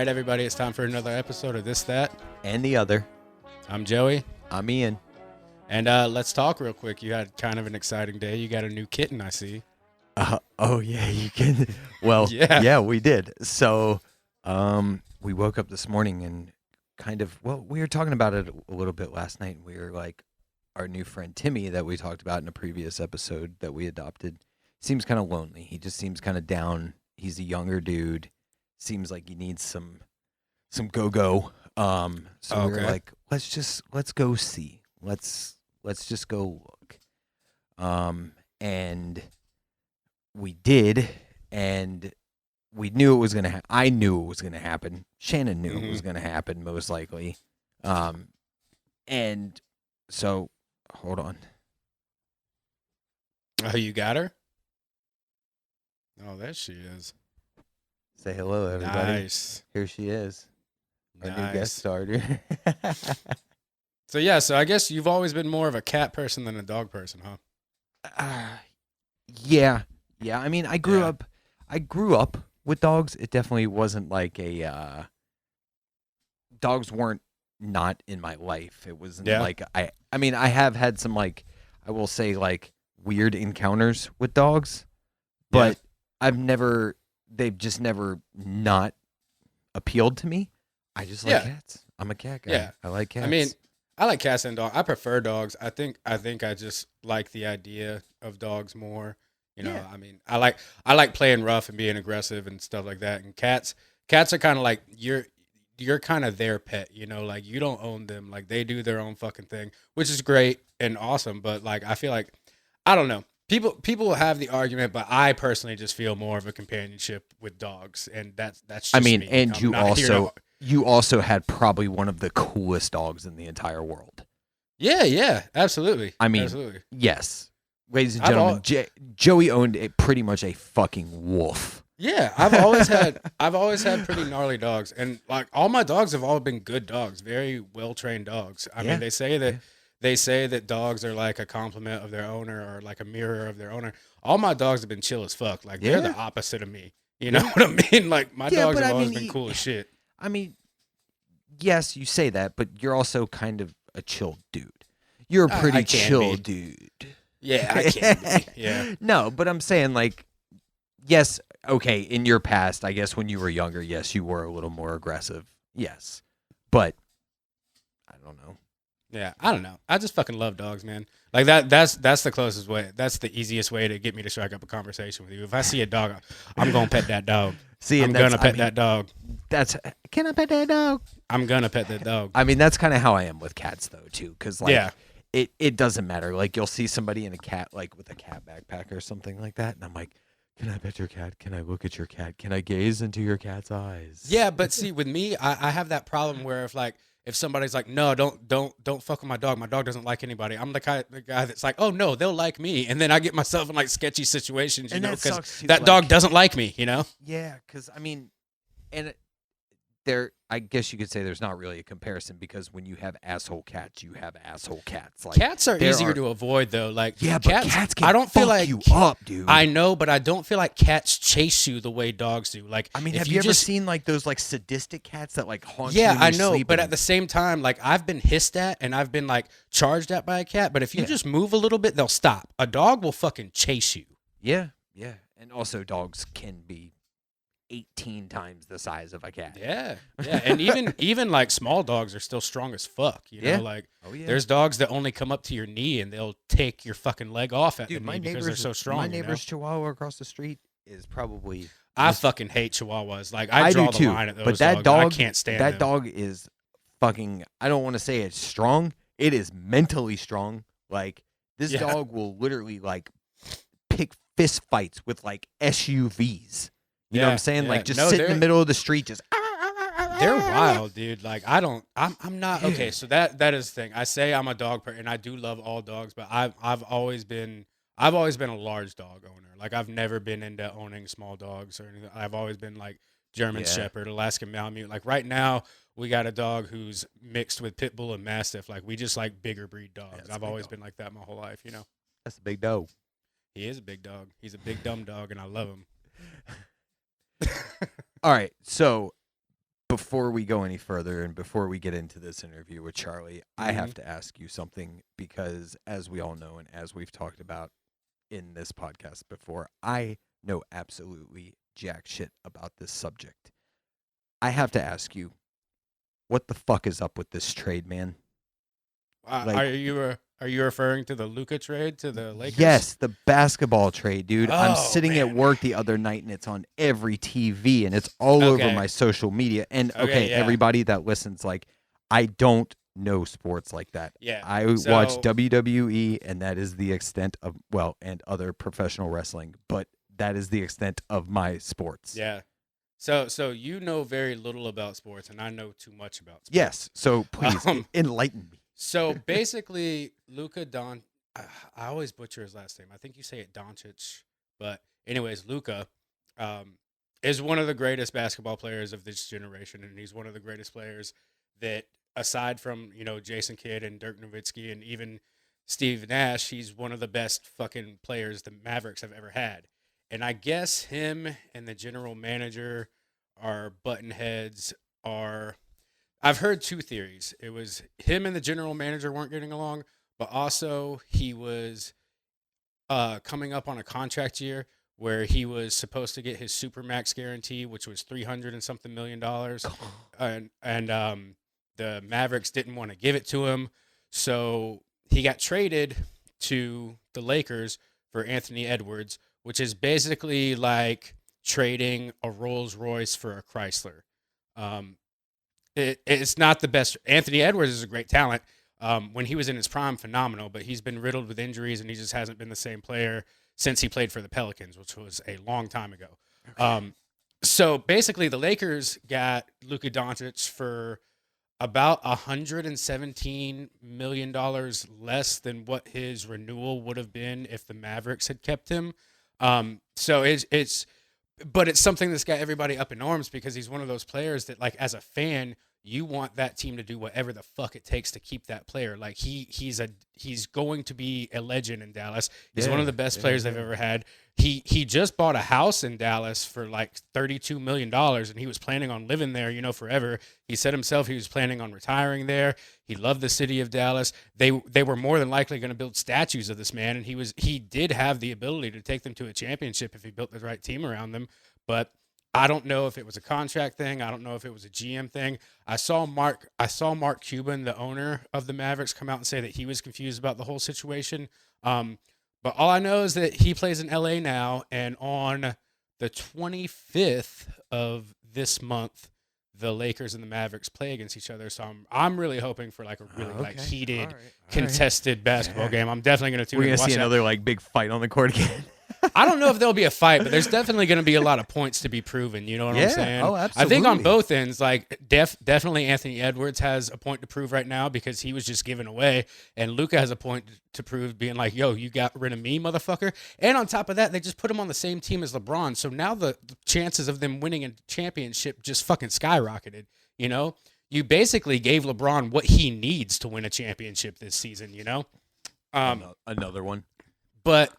everybody, it's time for another episode of This, That. And the other. I'm Joey. I'm Ian. And let's talk real quick. You had kind of an exciting day. You got a new kitten, I see. Oh, yeah, you can. Well, yeah, we did. So we woke up this morning and we were talking about it a little bit last night. And we were like, our new friend Timmy that we talked about in a previous episode that we adopted seems kind of lonely. He just seems kind of down. He's a younger dude. Seems like he needs some go-go. So we were like, let's go see. Let's just go look. And we did, and we knew it was going to happen. I knew it was going to happen. Shannon knew it was going to happen, most likely. And so, hold on. Oh, you got her? Oh, there she is. Say hello, everybody. Nice. Here she is. Our new guest starter. So I guess you've always been more of a cat person than a dog person, huh? Yeah. I mean, I grew up with dogs. It definitely wasn't like dogs weren't not in my life. It wasn't like I mean, I have had some I will say weird encounters with dogs, but they've just never not appealed to me. I just like cats. I'm a cat guy. Yeah. I like cats. I mean, I like cats and dogs. I prefer dogs. I think I just like the idea of dogs more. You know, I mean, I like playing rough and being aggressive and stuff like that. And cats are kind of like you're kind of their pet, you know, like you don't own them. Like they do their own fucking thing, which is great and awesome. But I feel like, I don't know. People will have the argument, but I personally just feel more of a companionship with dogs, and that's just I mean, me. and you also had probably one of the coolest dogs in the entire world. Yeah, absolutely. I mean, absolutely. Yes, ladies and gentlemen, Joey owned pretty much a fucking wolf. Yeah, I've always had pretty gnarly dogs, and all my dogs have all been good dogs, very well trained dogs. I mean, they say that dogs are like a complement of their owner or like a mirror of their owner. All my dogs have been chill as fuck. Like they're the opposite of me. You know what I mean? Like my dogs have always been cool as shit. I mean, yes, you say that, but you're also kind of a chill dude. You're a pretty chill dude. Yeah, I can be. Yeah. No, but I'm saying yes, okay, in your past, I guess when you were younger, yes, you were a little more aggressive. Yes. But I don't know. Yeah, I don't know. I just fucking love dogs, man. Like that's the closest way. That's the easiest way to get me to strike up a conversation with you. If I see a dog, I'm going to pet that dog. I'm going to pet that dog. Can I pet that dog? I'm going to pet that dog. I mean, that's kind of how I am with cats though, too, cuz it doesn't matter. Like you'll see somebody in a cat with a cat backpack or something like that, and I'm like, "Can I pet your cat? Can I look at your cat? Can I gaze into your cat's eyes?" Yeah, but see, with me, I have that problem where if somebody's like, no, don't fuck with my dog doesn't like anybody, I'm the guy that's like, oh no, they'll like me, and then I get myself in sketchy situations, you know, because that dog doesn't like me, you know. Yeah, because I mean, and I guess you could say there's not really a comparison, because when you have asshole cats, you have asshole cats. Cats are easier to avoid though. But cats can I don't feel fuck you up, dude. I know, but I don't feel like cats chase you the way dogs do. I mean, have you ever seen those sadistic cats that haunt you? Yeah, I know, sleeping? But at the same time, I've been hissed at and I've been charged at by a cat. But if you just move a little bit, they'll stop. A dog will fucking chase you. Yeah, and also dogs can be 18 times the size of a cat. Yeah, and even small dogs are still strong as fuck. You know, there's dogs that only come up to your knee and they'll take your fucking leg off at the knee because they're so strong. My neighbor's Chihuahua across the street is probably. I fucking hate Chihuahuas. I draw the line at those. But that dogs. I can't stand that them. dog is fucking. I don't want to say it's strong. It is mentally strong. This dog will literally pick fist fights with SUVs. You know what I'm saying? Just sit in the middle of the street, just. They're wild, dude. I'm not okay. So that is the thing. I say I'm a dog person, and I do love all dogs, but I've always been a large dog owner. I've never been into owning small dogs or anything. I've always been German Shepherd, Alaskan Malamute. Right now, we got a dog who's mixed with Pit Bull and Mastiff. We just like bigger breed dogs. I've always been like that my whole life. You know. That's a big dog. He is a big dog. He's a big dumb dog, and I love him. All right, so before we go any further and before we get into this interview with Charlie, I have to ask you something because, as we all know and as we've talked about in this podcast before, I know absolutely jack shit about this subject. I have to ask you, what the fuck is up with this trade, man? Are you referring to the Luka trade to the Lakers? Yes, the basketball trade, dude. I'm sitting at work the other night and it's on every TV and it's all over my social media. And everybody that listens, like, I don't know sports like that. Yeah. I watch WWE and that is the extent of, and other professional wrestling, but that is the extent of my sports. Yeah. So you know very little about sports and I know too much about sports. Yes. So please enlighten me. So basically, Luka I always butcher his last name. I think you say it Doncic. But anyways, Luka is one of the greatest basketball players of this generation. And he's one of the greatest players that, aside from, Jason Kidd and Dirk Nowitzki and even Steve Nash, he's one of the best fucking players the Mavericks have ever had. And I guess him and the general manager are button heads I've heard two theories. It was him and the general manager weren't getting along, but also he was coming up on a contract year where he was supposed to get his supermax guarantee, which was $300 and something million, and the Mavericks didn't want to give it to him, so he got traded to the Lakers for Anthony Edwards, which is basically like trading a Rolls Royce for a Chrysler. It's not the best. Anthony Edwards is a great talent. When he was in his prime, phenomenal, but he's been riddled with injuries and he just hasn't been the same player since he played for the Pelicans, which was a long time ago. Okay. So basically the Lakers got Luka Doncic for about $117 million less than what his renewal would have been if the Mavericks had kept him. So but it's something that's got everybody up in arms because he's one of those players that, like, as a fan, you want that team to do whatever the fuck it takes to keep that player. Like, he's going to be a legend in Dallas. He's one of the best players they've ever had. He just bought a house in Dallas for like $32 million, and he was planning on living there, forever. He said himself he was planning on retiring there. He loved the city of Dallas. They were more than likely going to build statues of this man, and he did have the ability to take them to a championship if he built the right team around them. But I don't know if it was a contract thing. I don't know if it was a GM thing. I saw Mark Cuban, the owner of the Mavericks, come out and say that he was confused about the whole situation. But all I know is that he plays in LA now, and on the 25th of this month, the Lakers and the Mavericks play against each other. So I'm really hoping for like a really heated, contested basketball game. I'm definitely going to tune in. We're going to see another like big fight on the court again. I don't know if there'll be a fight, but there's definitely going to be a lot of points to be proven. You know what I'm saying? Oh, absolutely. I think on both ends, like definitely Anthony Edwards has a point to prove right now because he was just given away, and Luka has a point to prove, being like, "Yo, you got rid of me, motherfucker." And on top of that, they just put him on the same team as LeBron, so now the chances of them winning a championship just fucking skyrocketed. You basically gave LeBron what he needs to win a championship this season. Another one, but.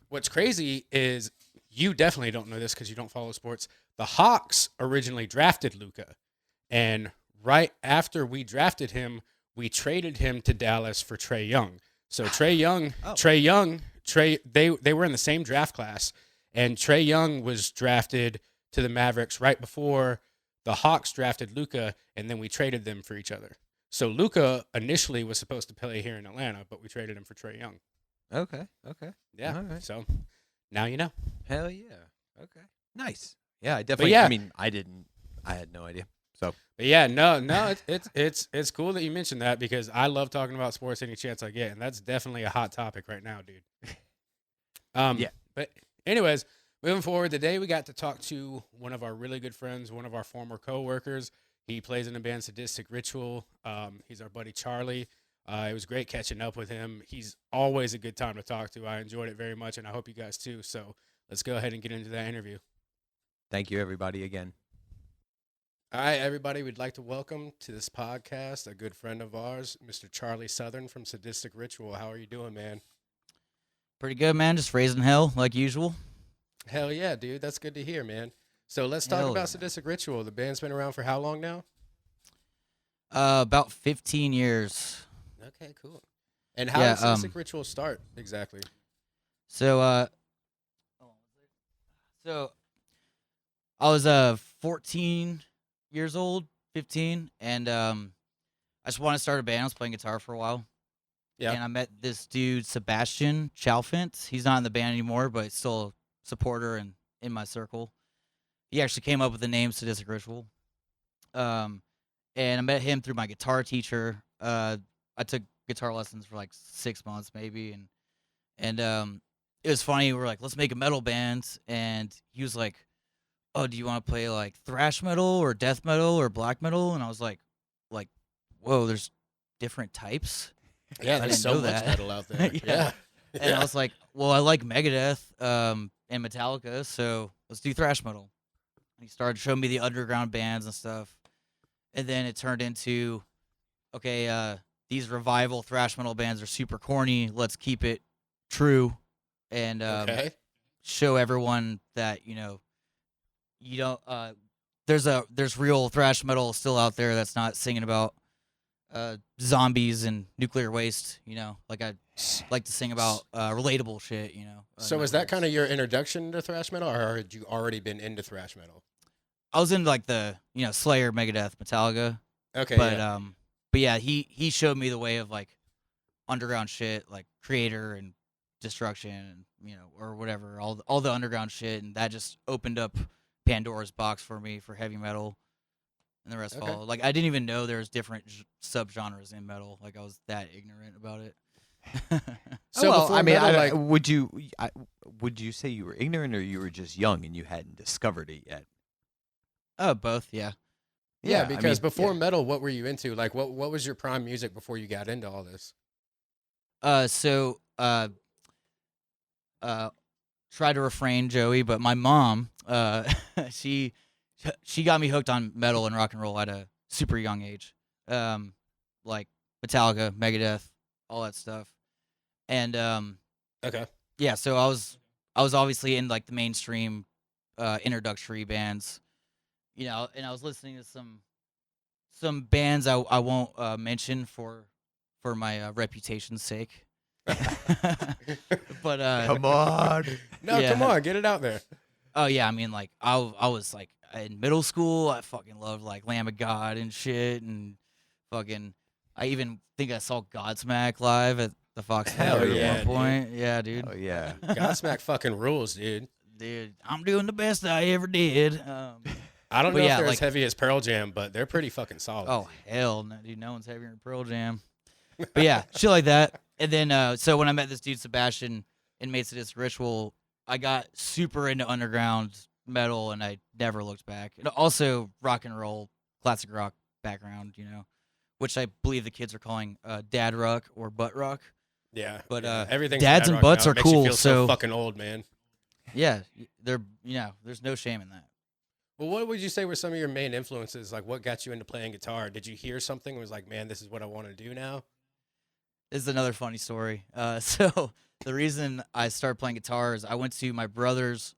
What's crazy is you definitely don't know this because you don't follow sports. The Hawks originally drafted Luka, and right after we drafted him, we traded him to Dallas for Trae Young. So Trae Young, they were in the same draft class, and Trae Young was drafted to the Mavericks right before the Hawks drafted Luka, and then we traded them for each other. So Luka initially was supposed to play here in Atlanta, but we traded him for Trae Young. Okay. Yeah. All right. So now you know. Hell yeah. Okay. Nice. Yeah, I definitely. I mean, I had no idea. So. But yeah, no, it's cool that you mentioned that because I love talking about sports any chance I get, and that's definitely a hot topic right now, dude. Yeah. But anyways, moving forward, today we got to talk to one of our really good friends, one of our former coworkers. He plays in the band Sadistic Ritual. He's our buddy Charlie. It was great catching up with him. He's always a good time to talk to. I enjoyed it very much, and I hope you guys too. So let's go ahead and get into that interview. Thank you, everybody, again. All right, everybody, we'd like to welcome to this podcast a good friend of ours, Mr. Charlie Southern from Sadistic Ritual. How are you doing, man? Pretty good, man. Just raising hell like usual. Hell yeah, dude. That's good to hear, man. So let's talk Hell about yeah. Sadistic Ritual. The band's been around for how long now? About 15 years. Okay, cool. And how Yeah. did Sadistic Ritual start exactly? So so I was 14 years old, 15, and I just wanted to start a band. I was playing guitar for a while. Yeah. And I met this dude, Sebastian Chalfant. He's not in the band anymore, but he's still a supporter and in my circle. He actually came up with the name Sadistic Ritual. And I met him through my guitar teacher. I took guitar lessons for like 6 months maybe, and it was funny. We were like, let's make a metal band, and he was like, oh, do you want to play like thrash metal or death metal or black metal? And I was like, whoa, there's different types. Yeah, I there's didn't so know much that. metal out there. Yeah. And I was like, well, I like Megadeth and Metallica, so let's do thrash metal. And he started showing me the underground bands and stuff. And then it turned into, okay, these revival thrash metal bands are super corny. Let's keep it true and Okay. show everyone that, you don't there's real thrash metal still out there that's not singing about zombies and nuclear waste, like I like to sing about relatable shit, So was that kind of your introduction to thrash metal, or had you already been into thrash metal? I was into like the Slayer, Megadeth, Metallica, Okay, but yeah, he showed me the way of like underground shit, like Creator and Destruction, and or whatever, all the underground shit, and that just opened up Pandora's box for me for heavy metal. And the rest followed. Like I didn't even know there was different subgenres in metal. Like I was that ignorant about it. So well, before I mean, metal, would you say you were ignorant or you were just young and you hadn't discovered it yet? Both, yeah. Yeah, because before metal, what were you into? Like, what was your prime music before you got into all this? Try to refrain, Joey, but my mom, she got me hooked on metal and rock and roll at a super young age. Like Metallica, Megadeth, all that stuff. And Okay. yeah, so I was obviously in like the mainstream introductory bands, and I was listening to some bands I won't mention for my reputation's sake. But Come on. No, yeah. come on, get it out there. Oh yeah, I mean like I was like in middle school, I fucking loved like Lamb of God and shit, and fucking I even think I saw Godsmack live at the Fox Hell Theater yeah, at one point. Yeah, dude. Oh yeah. Godsmack fucking rules, dude. Dude, I'm doing the best I ever did. I don't But know yeah, if they're like- as heavy as Pearl Jam, but they're pretty fucking solid. Oh hell no, dude, no one's heavier than Pearl Jam. But yeah, shit like that. And then so when I met this dude Sebastian and made Sadistic Ritual, I got super into underground metal and I never looked back. And also rock and roll, classic rock background, which I believe the kids are calling dad rock or butt rock. Yeah, But everything's dads dad and rock butts now. are It makes you cool, feel so fucking old, man. yeah, they're there's no shame in that. Well, what would you say were some of your main influences? Like, what got you into playing guitar? Did you hear something and was like, man, this is what I want to do now? This is another funny story. So the reason I started playing guitar is I went to my brother's.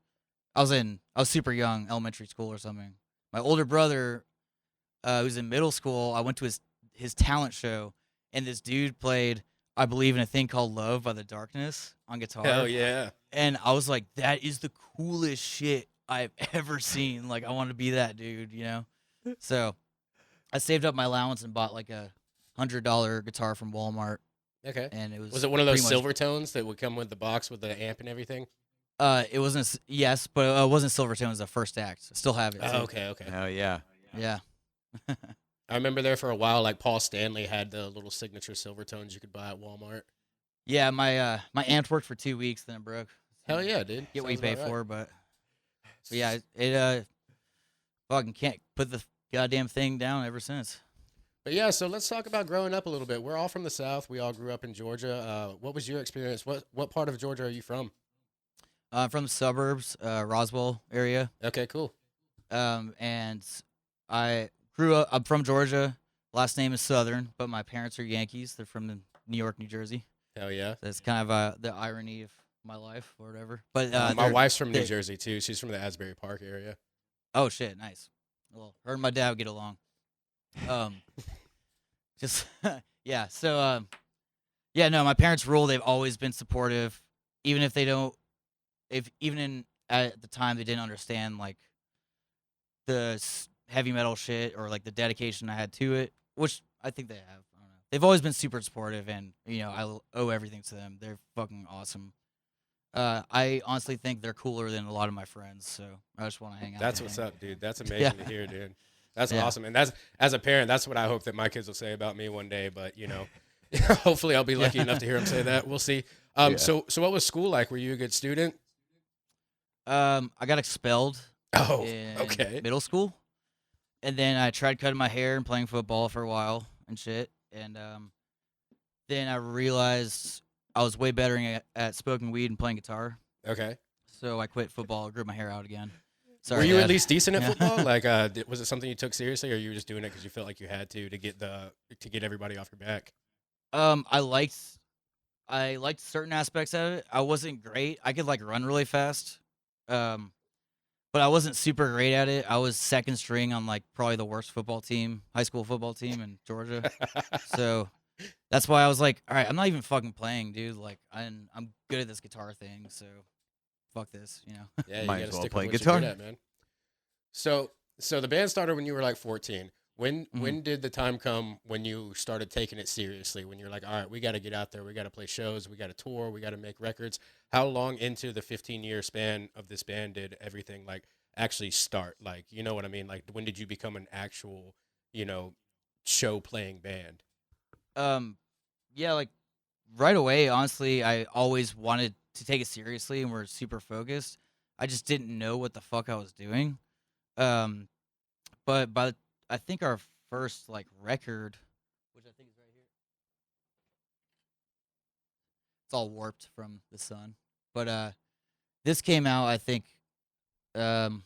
I was super young, elementary school or something. My older brother, who's in middle school, I went to his talent show, and this dude played, I believe, in a thing called "Love" by the Darkness on guitar. Hell yeah! And I was like, that is the coolest shit I've ever seen. Like, I want to be that dude, So I saved up my allowance and bought like a $100 guitar from Walmart. Okay. And it was. Was it one of those pretty much- silver tones that would come with the box with the amp and everything? It wasn't. Yes, but it wasn't Silvertone. It was the first act. I still have it. Oh, too. okay. Oh yeah. Yeah. I remember there for a while, like Paul Stanley had the little signature Silvertones you could buy at Walmart. Yeah, my amp worked for 2 weeks, then it broke. Hell yeah, dude. Get what you Sounds pay about right. for, but yeah, it fucking can't put the goddamn thing down ever since. But yeah, so let's talk about growing up a little bit. We're all from the South. We all grew up in Georgia. What was your experience? What part of Georgia are you from? From the suburbs, Roswell area. Okay, cool. And I grew up. I'm from Georgia. Last name is Southern, but my parents are Yankees. They're from New York, New Jersey. Hell yeah. That's kind of the irony of my life or whatever. But My they're- wife's from New they're- Jersey too. She's from the Asbury Park area. Oh shit, nice. Well, her and my dad would get along. Um, just yeah. So yeah, no, my parents' rule. They've always been supportive, even if they don't. If even in at the time they didn't understand like the heavy metal shit or like the dedication I had to it, which I think they have. I don't know. They've always been super supportive, and I owe everything to them. They're fucking awesome. I honestly think they're cooler than a lot of my friends, so I just want to hang out. That's with what's them. up, dude. That's amazing to hear, dude. That's Yeah. awesome. And that's, as a parent, that's what I hope that my kids will say about me one day. But hopefully I'll be lucky enough to hear them say that. We'll see. So what was school like? Were you a good student? I got expelled Oh, in okay. middle school, and then I tried cutting my hair and playing football for a while and shit, and then I realized I was way better at smoking weed and playing guitar, Okay. so I quit football, grew my hair out again. Sorry, Were you Dad. at least decent at Yeah. football? Like, was it something you took seriously, or you were just doing it because you felt like you had to get everybody off your back? I liked certain aspects of it. I wasn't great. I could like run really fast, um, but I wasn't super great at it. I was second string on like probably the worst high school football team in Georgia. So that's why I was like, all right, I'm not even fucking playing, dude. Like I'm good at this guitar thing, so fuck this, Yeah, you Might gotta as well stick play with what guitar. you're good at, man. So the band started when you were like 14. When Mhm. when did the time come when you started taking it seriously? When you're like, all right, we got to get out there, we got to play shows, we got to tour, we got to make records. How long into the 15-year span of this band did everything like actually start? Like, you know what I mean? Like, when did you become an actual, show playing band? Yeah, like right away. Honestly, I always wanted to take it seriously, and we're super focused. I just didn't know what the fuck I was doing. Um, but I think our first like record, which I think is right here. It's all warped from the sun. But this came out I think um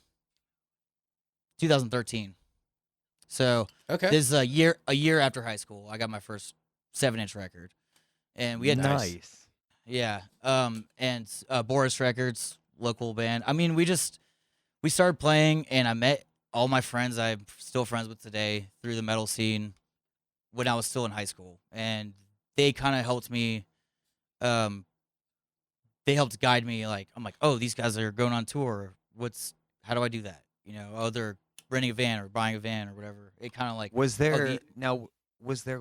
2013. So Okay. this is a year after high school. I got my first 7-inch record. And we had nice. yeah. And Boris Records, local band. I mean, we started playing and I met all my friends I'm still friends with today through the metal scene when I was still in high school. And they kind of helped me um they helped guide me. Like I'm like, oh, these guys are going on tour. How do I do that? Oh, they're renting a van or buying a van or whatever. It kind of like Was there the- now? Was there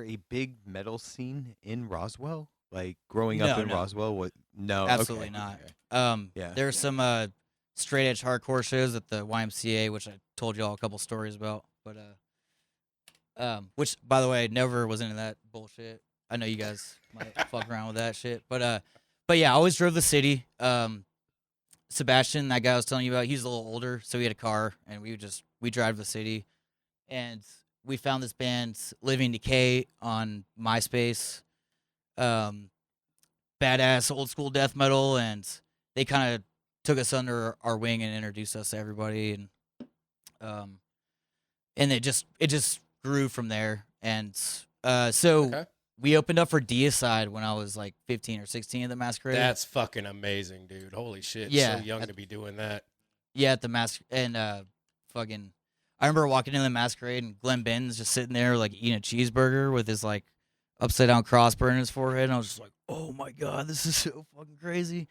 a big metal scene in Roswell? Like growing up in No. Roswell? What? No, Absolutely okay, not. okay. Yeah. There's some straight edge hardcore shows at the YMCA, which I told you all a couple stories about. But which by the way, never was into that bullshit. I know you guys might fuck around with that shit, but yeah, I always drove the city. Sebastian, that guy I was telling you about, he's a little older, so he had a car, and we drive the city, and we found this band, Living Decay, on MySpace. Badass old school death metal, and they kind of took us under our wing and introduced us to everybody, and it just grew from there. And so Okay. we opened up for Deicide when I was like 15 or 16 at the Masquerade. That's fucking amazing, dude. Holy shit. Yeah, So young to be doing that. Yeah, at the and fucking. I remember walking in the Masquerade and Glenn Ben's just sitting there like eating a cheeseburger with his like upside down crossburn in his forehead, and I was just like, oh my god, this is so fucking crazy.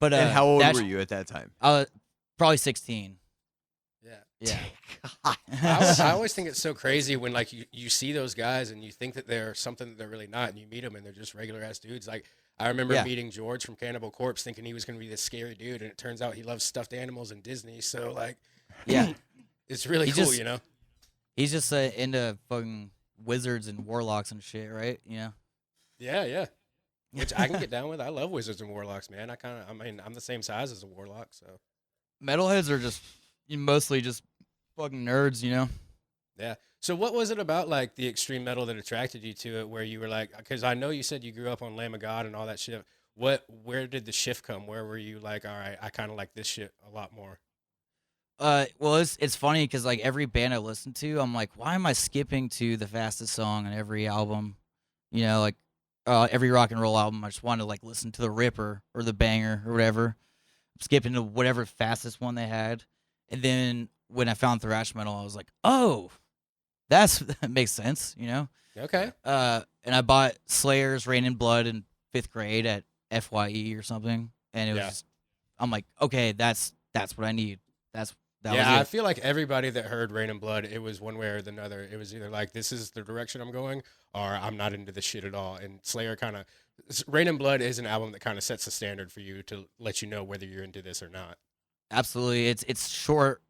But And how old were you at that time? I was probably 16. Yeah. Yeah. I always think it's so crazy when like you see those guys and you think that they're something that they're really not, and you meet them and they're just regular ass dudes. Like I remember Yeah. meeting George from Cannibal Corpse, thinking he was going to be this scary dude, and it turns out he loves stuffed animals and Disney. So like, Yeah. it's really He cool, just- He's just into fucking wizards and warlocks and shit, right? Yeah, yeah. Which I can get down with. I love wizards and warlocks, man. I mean, I'm the same size as a warlock, so Metalheads are just mostly just fucking nerds, yeah. So what was it about like the extreme metal that attracted you to it, where you were like, because I know you said you grew up on Lamb of God and all that shit. Where did the shift come? Where were you like, all right, I kind of like this shit a lot more? Well, it's funny because like every band I listen to, I'm like, why am I skipping to the fastest song on every album? Like every rock and roll album, I just want to like listen to the Ripper or the Banger or whatever. I'm skipping to whatever fastest one they had, And then when I found thrash metal, I was like, oh, that makes sense, you know. Okay. And I bought Slayer's Rain and Blood in 5th grade at FYE or something, and it was just, I'm like, okay, that's what I need. That was it. I feel like everybody that heard Rain and Blood, it was one way or another. It was either like, this is the direction I'm going, or I'm not into this shit at all. And Slayer kind of, Rain and Blood is an album that kind of sets the standard for you to let you know whether you're into this or not. Absolutely, it's short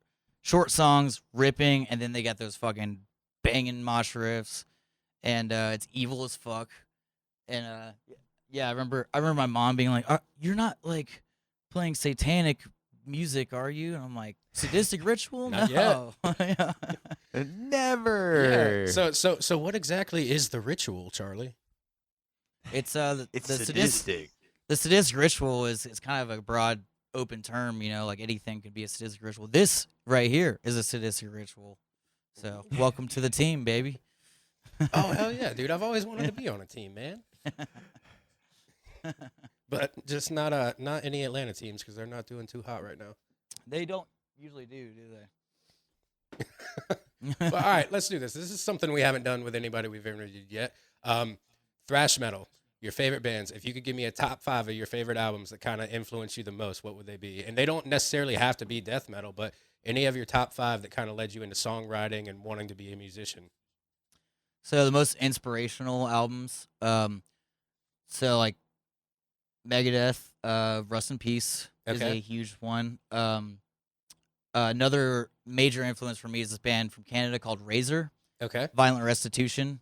songs, ripping, and then they got those fucking banging mosh riffs, and it's evil as fuck. And yeah, I remember my mom being like, "You're not like playing satanic music, are you?" And I'm like, "Sadistic Ritual? Not No, Never. Yeah. So what exactly is the ritual, Charlie? It's It's sadistic. The sadistic ritual is kind of a broad, open term. You know, like anything could be a sadistic ritual. This right here is a sadistic ritual. So welcome to the team, baby. Oh hell yeah, dude! I've always wanted to be on a team, man. But just not any Atlanta teams because they're not doing too hot right now. They don't usually do they? But all right, let's do this. This is something we haven't done with anybody we've interviewed yet. Thrash metal, your favorite bands. If you could give me a top 5 of your favorite albums that kind of influence you the most, what would they be? And they don't necessarily have to be death metal, but any of your top 5 that kind of led you into songwriting and wanting to be a musician. So the most inspirational albums, so like Megadeth, Rust in Peace is a huge one. Another major influence for me is this band from Canada called Razor. Okay. Violent Restitution.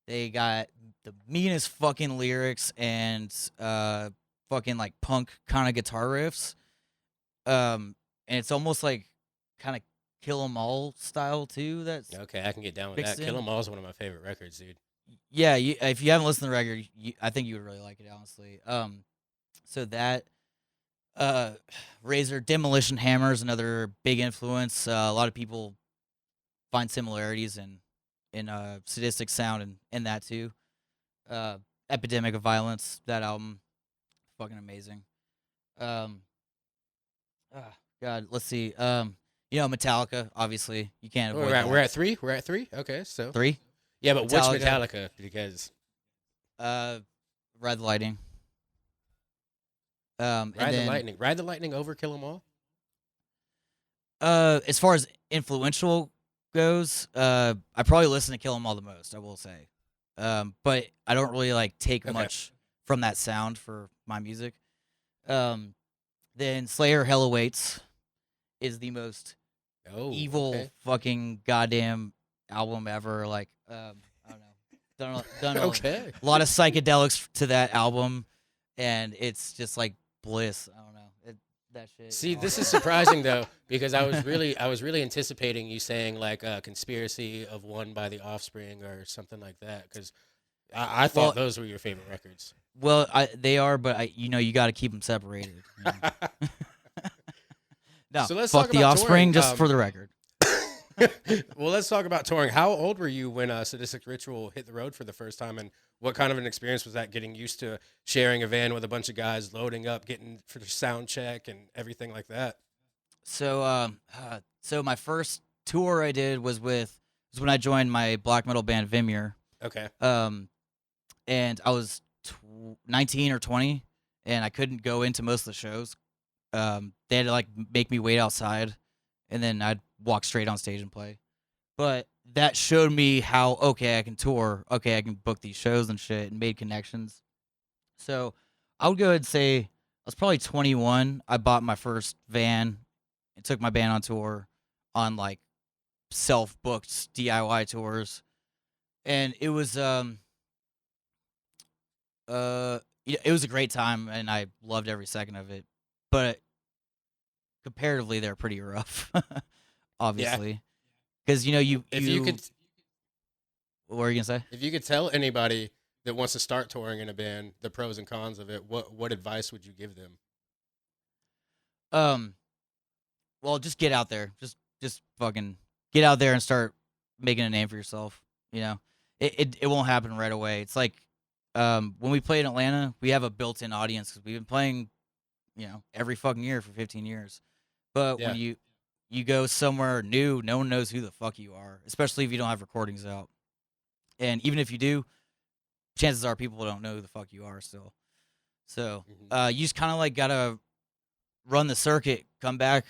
They got the meanest fucking lyrics and fucking like punk kind of guitar riffs. And it's almost like kind of Kill 'Em All style too. That's okay. I can get down with that. Kill 'Em All is one of my favorite records, dude. Yeah, if you haven't listened to the record, I think you would really like it, honestly. So that Razor, Demolition Hammer is another big influence. A lot of people find similarities in sadistic sound and that too. Epidemic of Violence, that album, fucking amazing. God, let's see. Metallica, obviously, you can't avoid that. We're at 3. We're at 3. Okay, so 3. Yeah, but which Metallica? Because Ride the Lightning. Ride the Lightning over Kill 'Em All. As far as influential goes, I probably listen to Kill 'Em All the most, I will say. But I don't really like take much from that sound for my music. Then Slayer Hell Awaits is the most evil fucking goddamn album ever. Like, I don't know. Done a lot of psychedelics to that album, and it's just like bliss. I don't know. That shit. See, this is surprising though, because I was really anticipating you saying like a Conspiracy of One by The Offspring or something like that, because I thought those were your favorite records. Well, they are, but you got to keep them separated. No, so let's fuck talk The about Offspring, touring. just for the record. Well, let's talk about touring. How old were you when Sadistic Ritual hit the road for the first time, and what kind of an experience was that, getting used to sharing a van with a bunch of guys, loading up, getting for the sound check and everything like that? So, so my first tour I did was when I joined my black metal band Vimir. Okay. And I was 19 or 20, and I couldn't go into most of the shows. They had to like make me wait outside, and then I'd walk straight on stage and play. But that showed me how I can tour, I can book these shows and shit, and made connections. So I would go ahead and say I was probably 21. I bought my first van and took my band on tour on like self-booked DIY tours, and it was it was a great time, and I loved every second of it. But comparatively, they're pretty rough, obviously. Because if you could, what were you gonna say? If you could tell anybody that wants to start touring in a band the pros and cons of it, what advice would you give them? Well, just get out there. Just fucking get out there and start making a name for yourself. It won't happen right away. It's like when we play in Atlanta, we have a built-in audience because we've been playing, every fucking year for 15 years. But when you you go somewhere new, no one knows who the fuck you are, especially if you don't have recordings out. And even if you do, chances are people don't know who the fuck you are still. So you just kind of like gotta run the circuit, come back,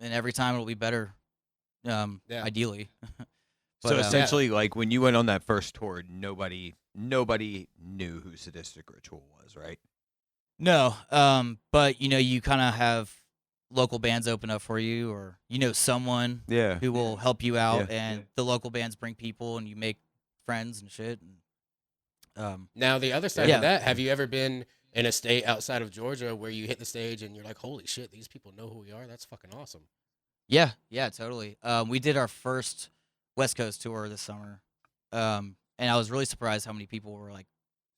and every time it'll be better. Ideally. But, so essentially, like when you went on that first tour, nobody knew who Sadistic Ritual was, right? No, but you kind of have local bands open up for you, or someone who will help you out, and the local bands bring people, and you make friends and shit. And, now the other side of that, have you ever been in a state outside of Georgia where you hit the stage and you're like, holy shit, these people know who we are? That's fucking awesome. Yeah, totally. We did our first West Coast tour this summer, and I was really surprised how many people were like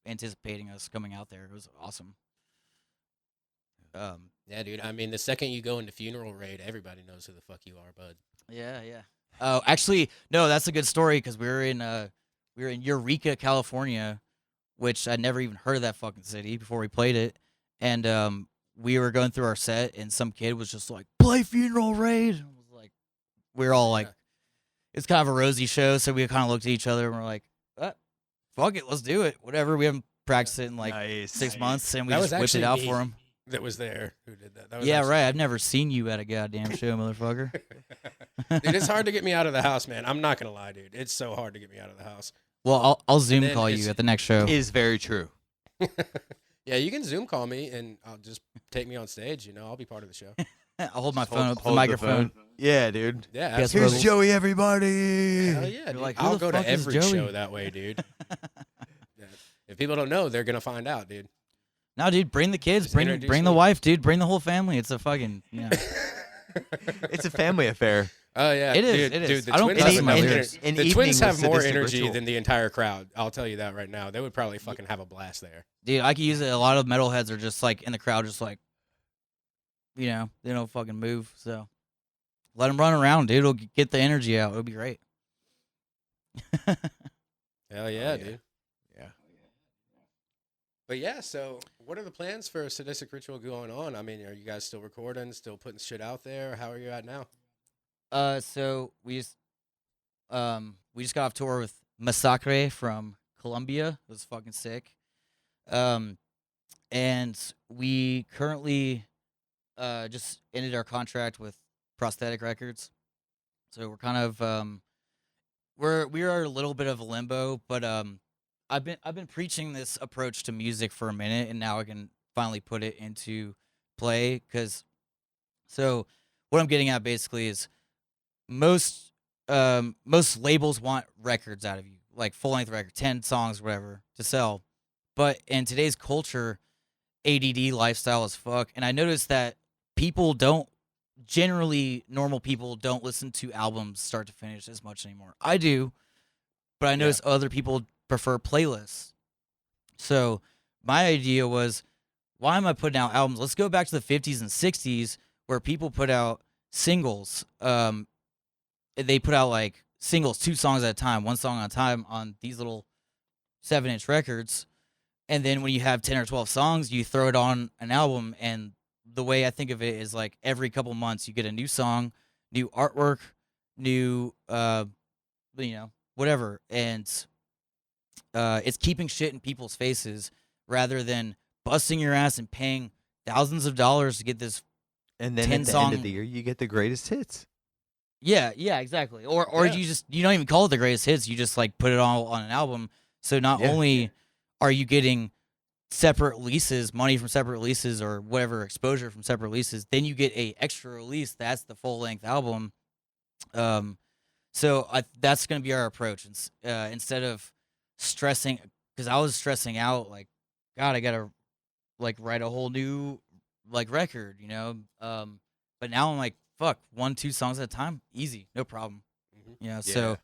anticipating us coming out there. It was awesome. Yeah, dude. I mean, the second you go into Funeral Raid, everybody knows who the fuck you are, bud. Yeah. Oh, actually, no, that's a good story because we were in Eureka, California, which I'd never even heard of that fucking city before we played it, and we were going through our set, and some kid was just like, "Play Funeral Raid." And I was like, we're all like, it's kind of a rosy show, so we kind of looked at each other and we're like, "Fuck it, let's do it." Whatever. We haven't practiced it in like 6 months, and we just whipped it out for him. That was there who did that. Right. I've never seen you at a goddamn show, motherfucker. Dude, it's hard to get me out of the house, man. I'm not gonna lie, dude. It's so hard to get me out of the house. Well, I'll Zoom call you at the next show. Is very true. Yeah, you can Zoom call me and I'll just take me on stage. I'll be part of the show. I'll hold my phone up to the microphone. Yeah, dude. Yeah, here's Joey, everybody. Hell yeah, dude. I'll go to every show that way, dude. If people don't know, they're gonna find out, dude. No, dude, bring the kids, bring the wife, dude, bring the whole family. It's a fucking it's a family affair. Oh yeah, it is. Dude, the I don't twins have the twins have more energy than the entire crowd. I'll tell you that right now. They would probably fucking have a blast there. Dude, I could use it. A lot of metalheads are just like in the crowd, just like, they don't fucking move. So let them run around, dude. It'll get the energy out. It'll be great. Hell yeah, dude. But yeah, so what are the plans for Sadistic Ritual going on? I mean, are you guys still recording, still putting shit out there? How are you at now? So we just got off tour with Massacre from Colombia. It was fucking sick. And we currently just ended our contract with Prosthetic Records. So we're kind of we are a little bit of a limbo, but I've been preaching this approach to music for a minute, and now I can finally put it into play. So what I'm getting at basically is most labels want records out of you, like full length record, 10 songs, whatever, to sell. But in today's culture, ADD lifestyle as fuck, and I noticed that normal people don't listen to albums start to finish as much anymore. I do, but I notice other people prefer playlists. So my idea was, why am I putting out albums? Let's go back to the 50s and 60s where people put out singles. They put out like singles, 2 songs at a time, 1 song at a time on these little 7-inch records. And then when you have 10 or 12 songs, you throw it on an album. And the way I think of it is like every couple months you get a new song, new artwork, new, whatever. And it's keeping shit in people's faces rather than busting your ass and paying thousands of dollars to get this. And then at the end of the year, you get the greatest hits. Yeah, you don't even call it the greatest hits. You just like put it all on an album. So not only are you getting separate releases, money from separate releases or whatever, exposure from separate releases, then you get a extra release. That's the full length album. So that's going to be our approach. Instead of stressing, because I was stressing out like, God, I got to like write a whole new like record, but now I'm like, fuck, 1-2 songs at a time, easy, no problem. So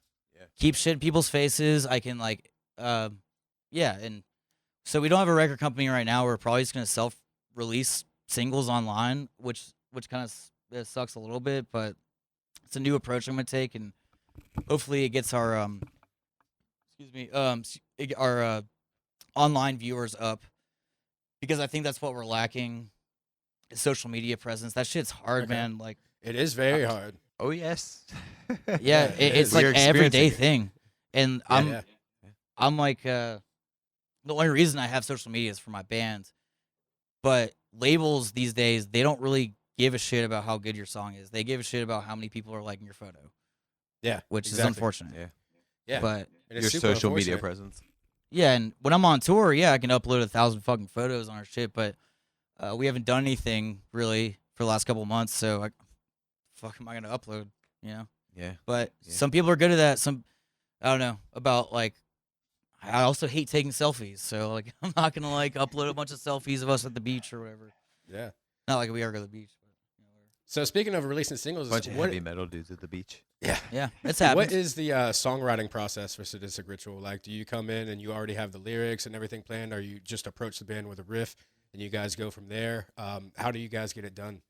keep shit in people's faces. I can like, and so we don't have a record company right now. We're probably just gonna self-release singles online, which kind of sucks a little bit, but it's a new approach I'm gonna take, and hopefully it gets our our online viewers up, because I think that's what we're lacking. Social media presence. That shit's hard, man. Like, it is very hard. Oh yes. Yeah, it's like We're an everyday experiencing thing, and I'm like the only reason I have social media is for my band, but labels these days they don't really give a shit about how good your song is. They give a shit about how many people are liking your photo, Yeah, which is exactly. unfortunate. Yeah. Yeah, But and it's Your super social media unfortunate. presence. yeah, and when I'm on tour, yeah, I can upload 1,000 fucking photos on our shit, but we haven't done anything really for the last couple of months, so fuck am I gonna upload? You know. Yeah. But Yeah. some people are good at that. Some I don't know about like. I also hate taking selfies, so like I'm not gonna like upload a bunch of selfies of us at the beach or whatever. Yeah. Not like we are go to the beach. But, So speaking of releasing singles, Bunch of heavy metal dudes at the beach. yeah, it's happened. What is the songwriting process for Sadistic Ritual? Like, do you come in and you already have the lyrics and everything planned, or you just approach the band with a riff and you guys go from there? How do you guys get it done?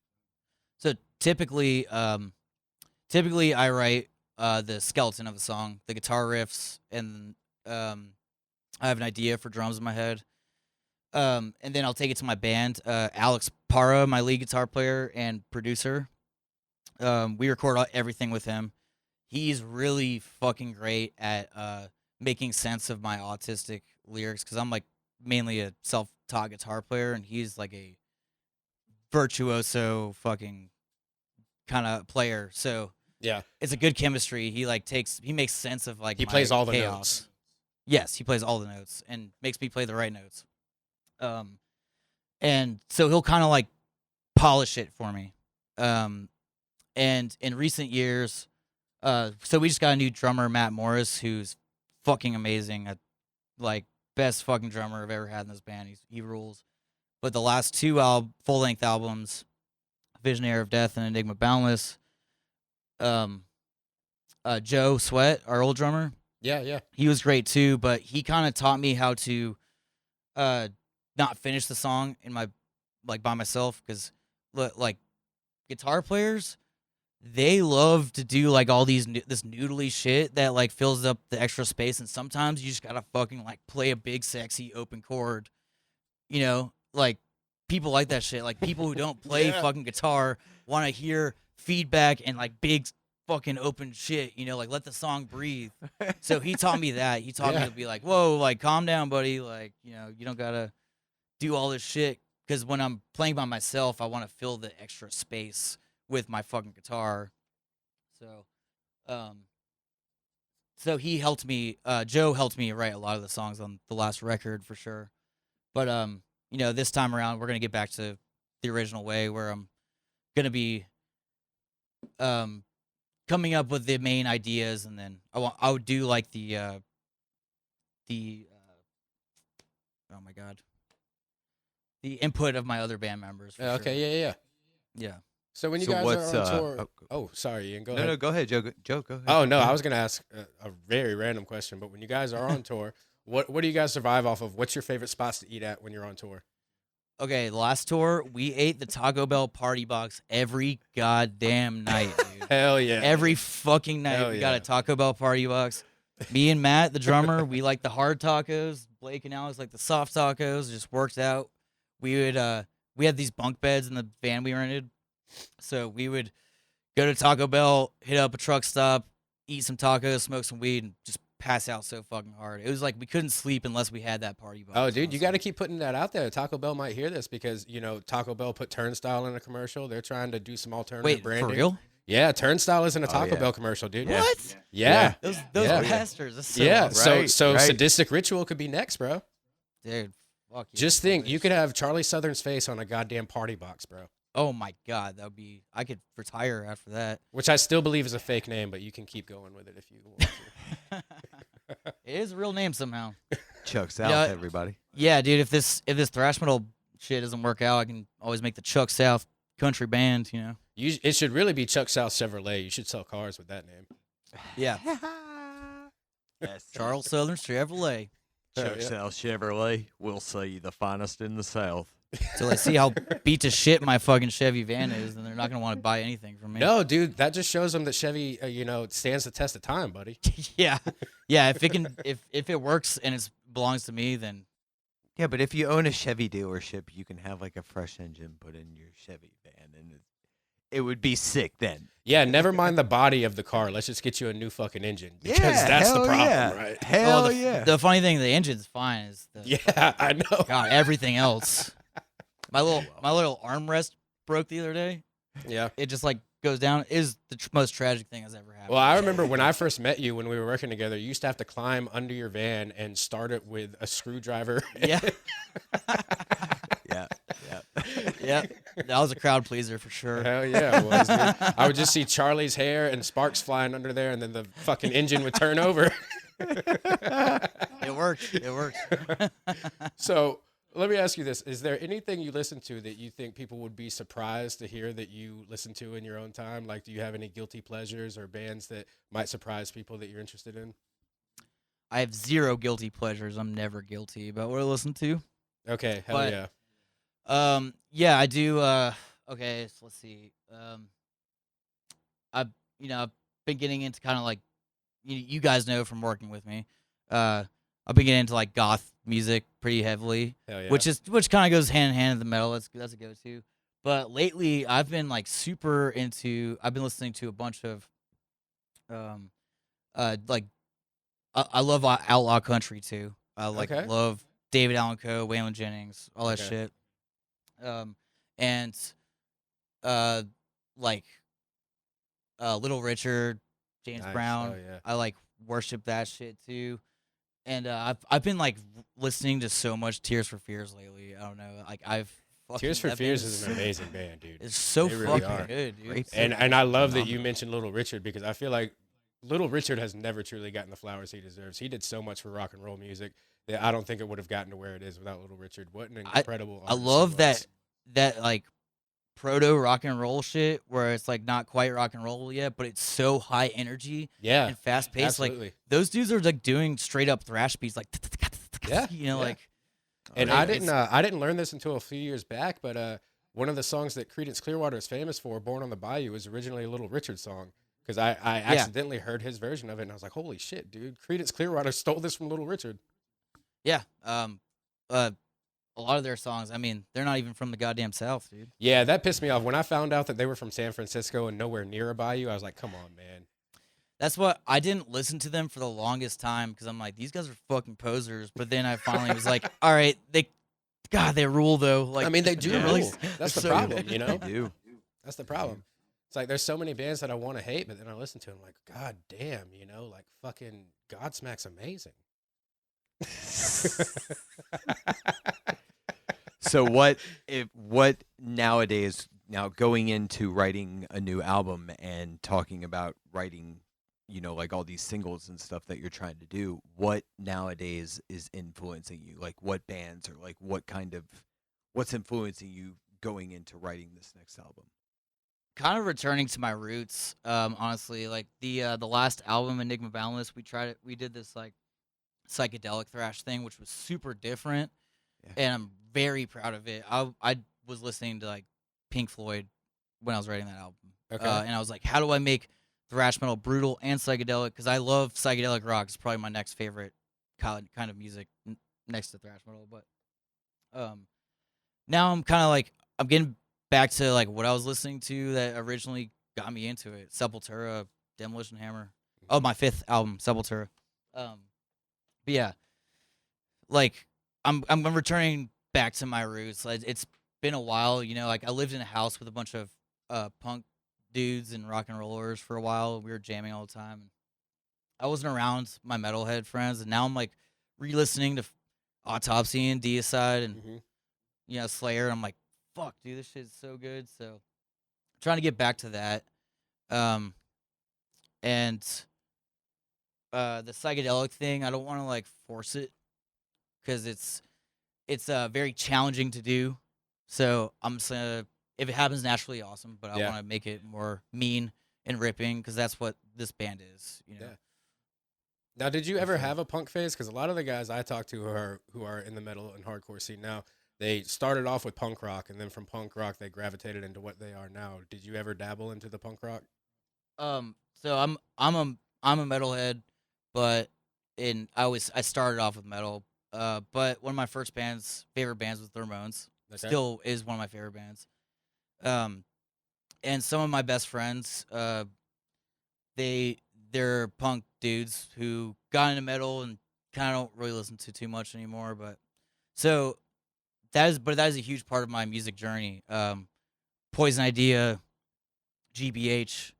So typically I write the skeleton of the song, the guitar riffs, and I have an idea for drums in my head. And then I'll take it to my band. Alex Para, my lead guitar player and producer. We record everything with him. He's really fucking great at making sense of my autistic lyrics because I'm like mainly a self-taught guitar player, and he's like a virtuoso fucking kind of player. So Yeah, it's a good chemistry. He makes sense of like he my plays all the chaos. notes. Yes, he plays all the notes and makes me play the right notes. And so he'll kind of like polish it for me. And in recent years, so we just got a new drummer, Matt Morris, who's fucking amazing. Like best fucking drummer I've ever had in this band. He rules. But the last two full length albums, Visionary of Death and Enigma Boundless, Joe Sweat, our old drummer, Yeah. he was great too. But he kind of taught me how to not finish the song in my by myself because like guitar players, they love to do like all this noodly shit that like fills up the extra space, and sometimes you just gotta fucking like play a big sexy open chord, you know, like people like that shit. Like people who don't play fucking guitar want to hear feedback and like big fucking open shit, you know, like let the song breathe. So he taught me that. He taught me to be like, whoa, like calm down, buddy. Like, you know, you don't gotta do all this shit because when I'm playing by myself, I want to fill the extra space with my fucking guitar. So he helped me. Joe helped me write a lot of the songs on the last record for sure. But you know, this time around we're gonna get back to the original way where I'm gonna be coming up with the main ideas, and then I would do like the oh my god, the input of my other band members. For Okay, sure. yeah. Yeah. So when you guys are on tour, oh, sorry, Ian, go ahead. No, go ahead, Joe. Joe, go ahead. Oh no, I was gonna ask a very random question, but when you guys are on tour, what do you guys survive off of? What's your favorite spots to eat at when you're on tour? Okay, the last tour, we ate the Taco Bell party box every goddamn night, dude. Hell yeah. Every fucking night we got a Taco Bell party box. Me and Matt, the drummer, we like the hard tacos. Blake and Alex like the soft tacos. It just works out. We would we had these bunk beds in the van we rented. So we would go to Taco Bell, hit up a truck stop, eat some tacos, smoke some weed, and just pass out so fucking hard. It was like we couldn't sleep unless we had that party box. Oh, dude, you got to keep putting that out there. Taco Bell might hear this because, you know, Taco Bell put Turnstile in a commercial. They're trying to do some alternative branding. For real? Yeah, Turnstile is in a Taco Bell commercial, dude. What? Yeah. Those bastards. That's so Yeah. So right. Sadistic Ritual could be next, bro. Dude, fuck you. Just think, you could have Charlie Southern's face on a goddamn party box, bro. Oh my god, that would be. I could retire after that. Which I still believe is a fake name, but you can keep going with it if you want to. It is a real name somehow. Chuck South, everybody. Yeah, dude. If this thrash metal shit doesn't work out, I can always make the Chuck South country band. You know. It should really be Chuck South Chevrolet. You should sell cars with that name. Yeah. Yes. Charles Southern Chevrolet. Chuck South Chevrolet. We'll say the finest in the South. So they see how beat to shit my fucking Chevy van is, and they're not gonna want to buy anything from me. No, dude, that just shows them that Chevy, stands the test of time, buddy. Yeah. If it works and it belongs to me, then Yeah, but if you own a Chevy dealership, you can have like a fresh engine put in your Chevy van, and it would be sick then. Yeah, never mind the body of the car. Let's just get you a new fucking engine because that's the problem, right? Hell yeah. The funny thing, the engine's fine. Is I know. God, everything else. My little armrest broke the other day. Yeah. It just like goes down. It is the most tragic thing that's ever happened. Well, I remember when I first met you when we were working together, you used to have to climb under your van and start it with a screwdriver. Yeah. Yeah. Yeah. That was a crowd pleaser for sure. Hell yeah, it was, dude. I would just see Charlie's hair and sparks flying under there, and then the fucking engine would turn over. It worked. It worked. So let me ask you this. Is there anything you listen to that you think people would be surprised to hear that you listen to in your own time? Like, do you have any guilty pleasures or bands that might surprise people that you're interested in? I have zero guilty pleasures. I'm never guilty about what I listen to. Okay, hell But, yeah. Yeah, I do. Okay, so let's see. I've been getting into kind of like you guys know from working with me. I've been getting into like goth music pretty heavily, Hell yeah. which kind of goes hand in hand with the metal. That's a go-to. But lately, I've been like super into. I've been listening to a bunch of, like, I love outlaw country too. I love David Allan Coe, Waylon Jennings, all that shit. And like Little Richard, James Brown. Oh, yeah. I like worship that shit too. And I've been like listening to so much Tears for Fears lately. I don't know. Like Tears for Fears is an amazing band, dude. It's so really fucking good, dude. Great. And I love that you mentioned Little Richard because I feel like Little Richard has never truly gotten the flowers he deserves. He did so much for rock and roll music that I don't think it would have gotten to where it is without Little Richard. What an incredible I artist love he was. that like proto rock and roll shit where it's like not quite rock and roll yet, but it's so high energy Yeah, and fast paced. absolutely. Like those dudes are like doing straight up thrash beats, like Yeah, like. And I didn't learn this until a few years back, but one of the songs that Creedence Clearwater is famous for, "Born on the Bayou," is originally a Little Richard song because I accidentally heard his version of it and I was like, holy shit, dude! Creedence Clearwater stole this from Little Richard. Yeah. A lot of their songs, I mean, they're not even from the goddamn South, dude. Yeah, that pissed me off when I found out that they were from San Francisco and nowhere near a bayou. I was like, come on, man. That's what I didn't listen to them for the longest time because I'm like, these guys are fucking posers. But then I finally was like, all right, they rule though. Like, I mean, they do really, rule. That's the so problem, good. you know? They do. That's the problem. It's like there's so many bands that I want to hate, but then I listen to them like, God damn, you know, like fucking Godsmack's amazing. So what nowadays, now going into writing a new album and talking about writing, you know, like all these singles and stuff that you're trying to do, what nowadays is influencing you? Like what bands or like what's influencing you going into writing this next album? Kind of returning to my roots, honestly. Like the last album, Enigma Boundless, we did this like psychedelic thrash thing, which was super different, and I'm very proud of it. I was listening to like Pink Floyd when I was writing that album, and I was like, how do I make thrash metal brutal and psychedelic? Because I love psychedelic rock. It's probably my next favorite kind of music next to thrash metal. But now I'm kind of like I'm getting back to like what I was listening to that originally got me into it. Sepultura, Demolition Hammer. Oh, my 5th album, Sepultura. But yeah, like I'm returning back to my roots. Like, it's been a while, you know. Like I lived in a house with a bunch of punk dudes and rock and rollers for a while. We were jamming all the time. I wasn't around my metalhead friends, and now I'm like re-listening to Autopsy and Deicide and you know Slayer. And I'm like, fuck, dude, this shit's so good. So I'm trying to get back to that. And the psychedelic thing, I don't want to like force it because it's very challenging to do. So I'm just gonna, if it happens naturally, awesome. But I want to make it more mean and ripping because that's what this band is. You know. Yeah. Now, did you ever have a punk phase? Because a lot of the guys I talk to who are in the metal and hardcore scene now, they started off with punk rock, and then from punk rock they gravitated into what they are now. Did you ever dabble into the punk rock? So I'm a metalhead, but I started off with metal. But one of my first favorite bands was the Ramones. Okay. Still is one of my favorite bands. and some of my best friends, they're punk dudes who got into metal and kind of don't really listen to too much anymore. But so that is a huge part of my music journey. Poison Idea, GBH,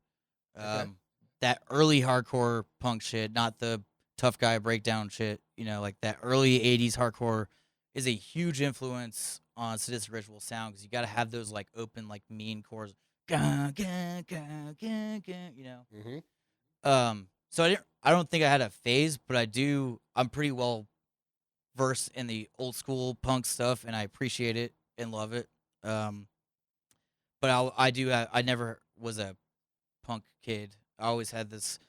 that early hardcore punk shit, not the tough guy breakdown shit. Like that early '80s hardcore is a huge influence on Sadistic Ritual sound because you got to have those like open like mean chords. Gah, gah, gah, gah, gah, So I don't think I had a phase, but I'm pretty well versed in the old school punk stuff, and I appreciate it and love it. But I never was a punk kid. I always had this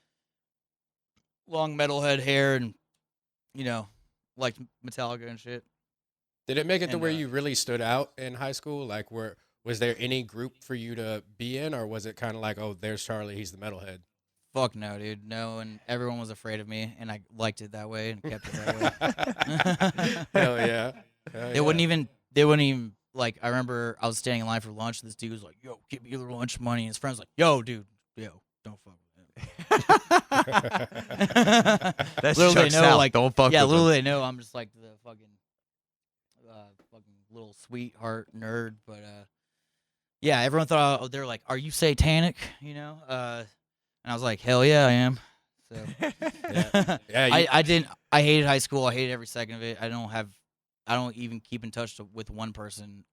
long metalhead hair and liked Metallica and shit. Did it make it to where you really stood out in high school? Like, was there any group for you to be in, or was it kind of like, oh, there's Charlie, he's the metalhead? Fuck no, dude. No, and everyone was afraid of me, and I liked it that way and kept it that way. Hell yeah. They wouldn't even, like, I remember I was standing in line for lunch, and this dude was like, yo, give me your lunch money. And his friend's like, yo, dude, don't fuck with him. That's little they know, out. Like, don't fuck with little him. They know I'm just like the fucking little sweetheart nerd, but yeah, everyone thought they were like, "Are you satanic?" And I was like, "Hell yeah, I am." So I didn't. I hated high school. I hated every second of it. I don't even keep in touch with one person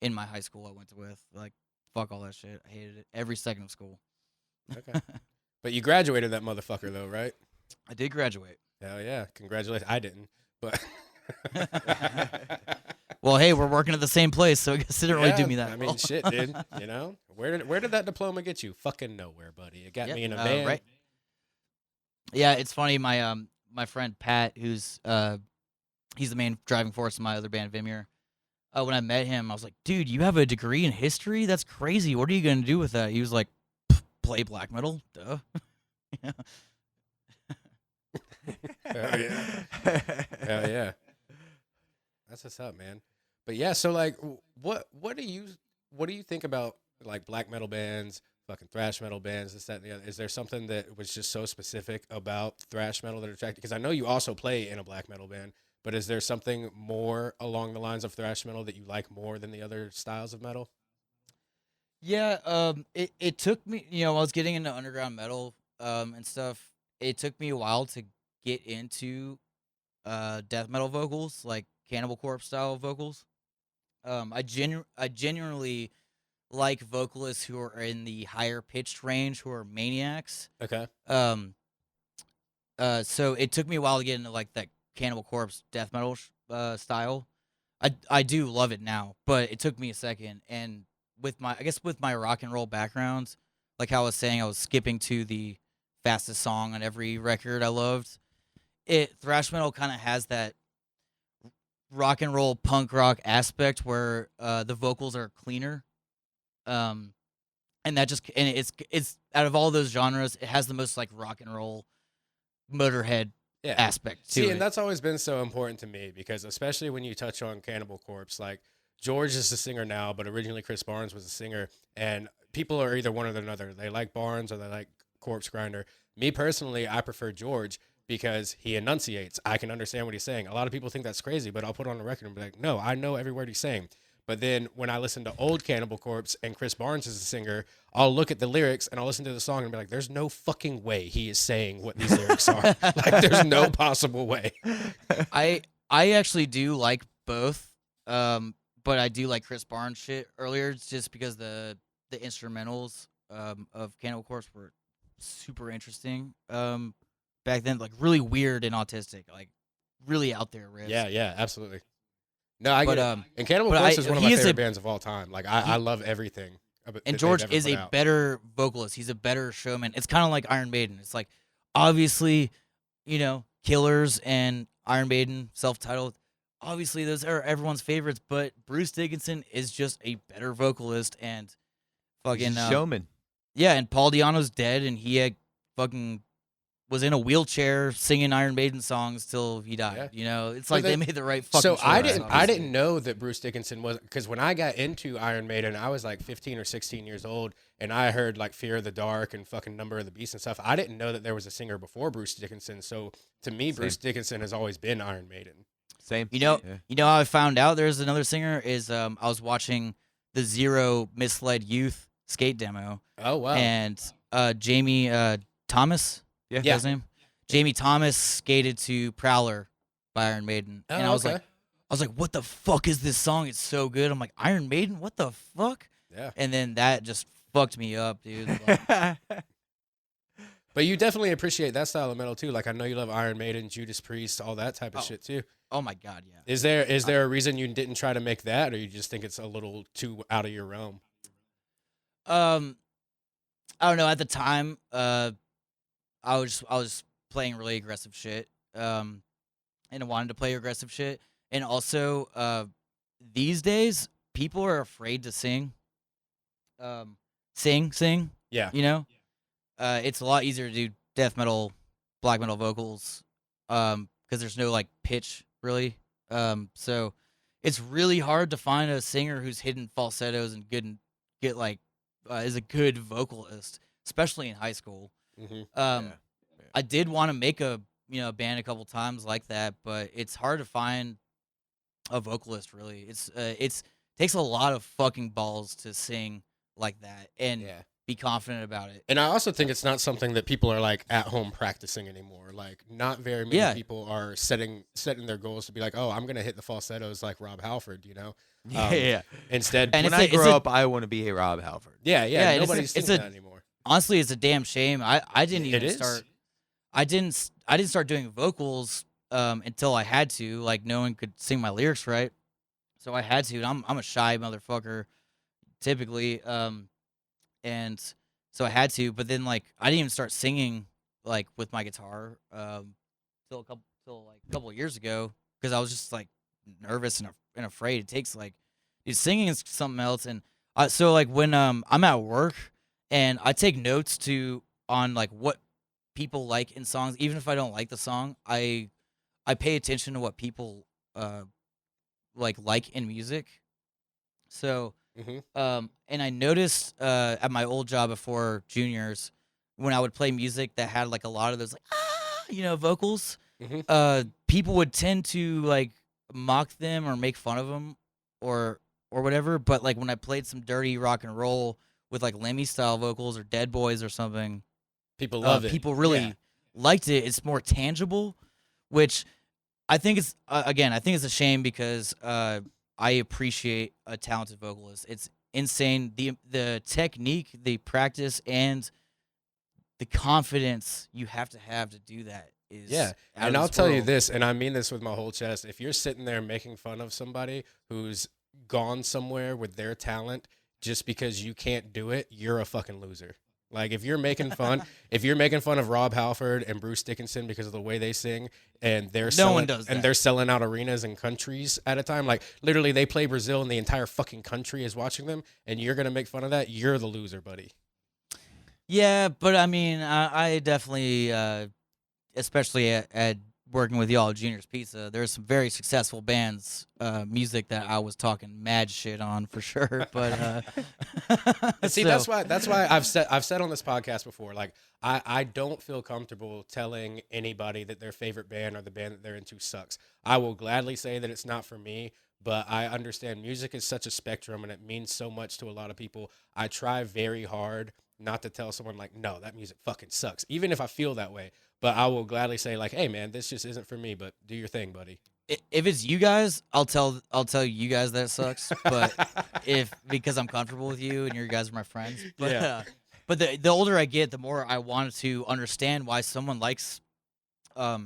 in my high school I went with. Like, fuck all that shit. I hated it every second of school. Okay, but you graduated that motherfucker though, right? I did graduate. Hell yeah, congratulations. I didn't, but. Well, hey, we're working at the same place, so I guess it didn't really do me that well. I mean, shit, dude. Where did that diploma get you? Fucking nowhere, buddy. It got me in a van. Right. Yeah, it's funny. My my friend Pat, who's he's the main driving force in my other band, Vimir. When I met him, I was like, dude, you have a degree in history? That's crazy. What are you gonna do with that? He was like, play black metal. Duh. Hell yeah. Hell yeah. That's what's up, man. But yeah, so like, what do you think about like black metal bands, fucking thrash metal bands, this, that, and the other? Is there something that was just so specific about thrash metal that attracted? Because I know you also play in a black metal band, but is there something more along the lines of thrash metal that you like more than the other styles of metal? Yeah, it took me, I was getting into underground metal and stuff. It took me a while to get into death metal vocals, like Cannibal Corpse style vocals. I genuinely like vocalists who are in the higher pitched range, who are maniacs. Okay. So it took me a while to get into like that Cannibal Corpse death metal style. I do love it now, but it took me a second. And with my rock and roll background, like how I was saying, I was skipping to the fastest song on every record I loved. Thrash metal kind of has that rock and roll punk rock aspect where the vocals are cleaner, and it's out of all those genres, it has the most like rock and roll Motorhead aspect to it. And that's always been so important to me, because especially when you touch on Cannibal Corpse, like George is the singer now, but originally Chris Barnes was the singer, and people are either one or another. They like Barnes or they like Corpse Grinder. Me personally, I prefer George, because he enunciates. I can understand what he's saying. A lot of people think that's crazy, but I'll put on the record and be like, no, I know every word he's saying. But then when I listen to old Cannibal Corpse and Chris Barnes is the singer, I'll look at the lyrics and I'll listen to the song and be like, there's no fucking way he is saying what these lyrics are. Like, there's no possible way. I actually do like both, but I do like Chris Barnes shit earlier. It's just because the instrumentals of Cannibal Corpse were super interesting. Back then, like really weird and autistic, like really out there riffs. Yeah, absolutely. No, I get it. And Cannibal Corpse is one of my favorite bands of all time. Like, I love everything. And George is a better vocalist. He's a better showman. It's kind of like Iron Maiden. It's like, obviously, Killers and Iron Maiden, self-titled, obviously those are everyone's favorites, but Bruce Dickinson is just a better vocalist and fucking showman. Yeah, and Paul Di'Anno's dead, and he had fucking was in a wheelchair singing Iron Maiden songs till he died. Yeah. You know, it's But like they made the right fucking So choice. I obviously. didn't know that Bruce Dickinson was, because when I got into Iron Maiden, I was like 15 or 16 years old, and I heard like Fear of the Dark and fucking Number of the Beast and stuff. I didn't know that there was a singer before Bruce Dickinson. So to me, Bruce Dickinson has always been Iron Maiden. Same. You know how I found out there's another singer is I was watching the Zero Misled Youth skate demo. Oh wow. And Jamie Thomas, yeah, his name. Jamie Thomas skated to Prowler by Iron Maiden, and I was like, what the fuck is this song? It's so good. I'm like, Iron Maiden, what the fuck? Yeah. And then that just fucked me up, dude. Like, but you definitely appreciate that style of metal too. Like I know you love Iron Maiden, Judas Priest, all that type of shit too. Oh my god, yeah. Is there a reason you didn't try to make that, or you just think it's a little too out of your realm? I don't know. At the time, I was playing really aggressive shit, and I wanted to play aggressive shit, and also, these days people are afraid to sing. Sing. Yeah. You know, it's a lot easier to do death metal, black metal vocals, because there's no like pitch really. So it's really hard to find a singer who's hitting falsettos and get like is a good vocalist, especially in high school. Mm-hmm. I did want to make a band a couple times like that, but it's hard to find a vocalist really. It's takes a lot of fucking balls to sing like that and be confident about it. And I also think it's not something that people are like at home practicing anymore. Like not very many people are setting their goals to be like, oh, I'm gonna hit the falsettos like Rob Halford, you know? Instead, and when I grow up, I want to be a Rob Halford. Yeah. Nobody's singing that anymore. Honestly, it's a damn shame. I didn't even start. I didn't start doing vocals until I had to. Like no one could sing my lyrics right, so I had to. And I'm a shy motherfucker, typically. And so I had to. But then like I didn't even start singing like with my guitar till a couple of years ago because I was just like nervous and afraid. It takes like singing is something else. And so like when I'm at work and I take notes on like what people like in songs, even if I don't like the song, I pay attention to what people like in music. So and I noticed at my old job before juniors when I would play music that had like a lot of those like vocals, people would tend to like mock them or make fun of them or whatever. But like when I played some dirty rock and roll with like Lemmy style vocals or Dead Boys or something, people love it. People really liked it. It's more tangible, which I think is again, I think it's a shame because I appreciate a talented vocalist. It's insane the technique, the practice, and the confidence you have to do that is and I'll tell you this, and I mean this with my whole chest. If you're sitting there making fun of somebody who's gone somewhere with their talent just because you can't do it, you're a fucking loser. Like if you're making fun of Rob Halford and Bruce Dickinson because of the way they sing, and they're selling out arenas and countries at a time, like literally they play Brazil and the entire fucking country is watching them, and you're gonna make fun of that, you're the loser, buddy. Yeah, but I mean, I definitely, especially at working with y'all at Junior's Pizza, there's some very successful bands, music that I was talking mad shit on for sure. But see, that's why I've said on this podcast before, like I don't feel comfortable telling anybody that their favorite band or the band that they're into sucks. I will gladly say that it's not for me, but I understand music is such a spectrum and it means so much to a lot of people. I try very hard not to tell someone like, no, that music fucking sucks, even if I feel that way. But I will gladly say like, hey man, this just isn't for me, but do your thing, buddy. If it's you guys, I'll tell you guys that it sucks. But because I'm comfortable with you and you guys are my friends. But but the older I get, the more I want to understand why someone likes a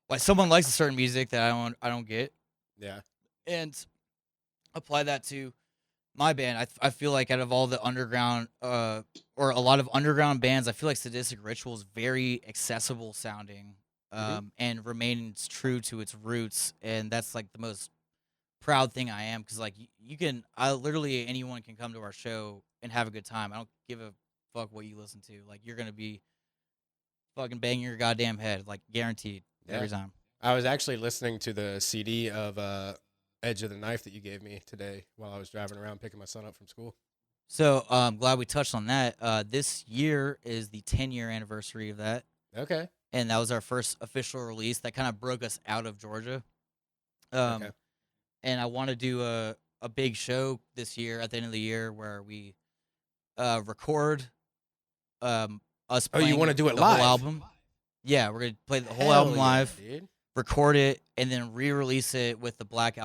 certain music that I don't get. Yeah. And apply that to my band. I feel like out of all the underground or a lot of underground bands, I feel like Sadistic Ritual is very accessible sounding and remains true to its roots, and that's like the most proud thing I am, because like literally anyone can come to our show and have a good time. I don't give a fuck what you listen to. Like you're gonna be fucking bang your goddamn head, like guaranteed every time. I was actually listening to the CD of Edge of the Knife that you gave me today while I was driving around picking my son up from school. So I'm glad we touched on that. This year is the 10-year anniversary of that. Okay. And that was our first official release that kind of broke us out of Georgia. Okay. And I want to do a big show this year at the end of the year where we record us playing you want to do it the live? whole album. Yeah, we're going to play the whole Hell album yeah, live, dude. record it, and then re-release it with the black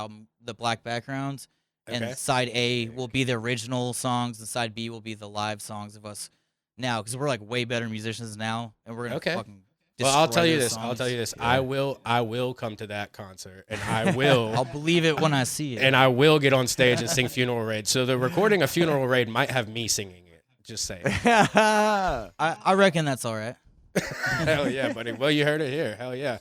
backgrounds. Okay. And side A will be the original songs, and side B will be the live songs of us now, because we're like way better musicians now, and we're gonna fucking. Well, I'll tell you those this. songs. I'll tell you this. Yeah. I will come to that concert, and I will. I'll believe it when I see it. And I will get on stage and sing Funeral Raid. So the recording of Funeral Raid might have me singing it. Just saying. I reckon that's all right. Hell yeah, buddy. Well, you heard it here. Hell yeah.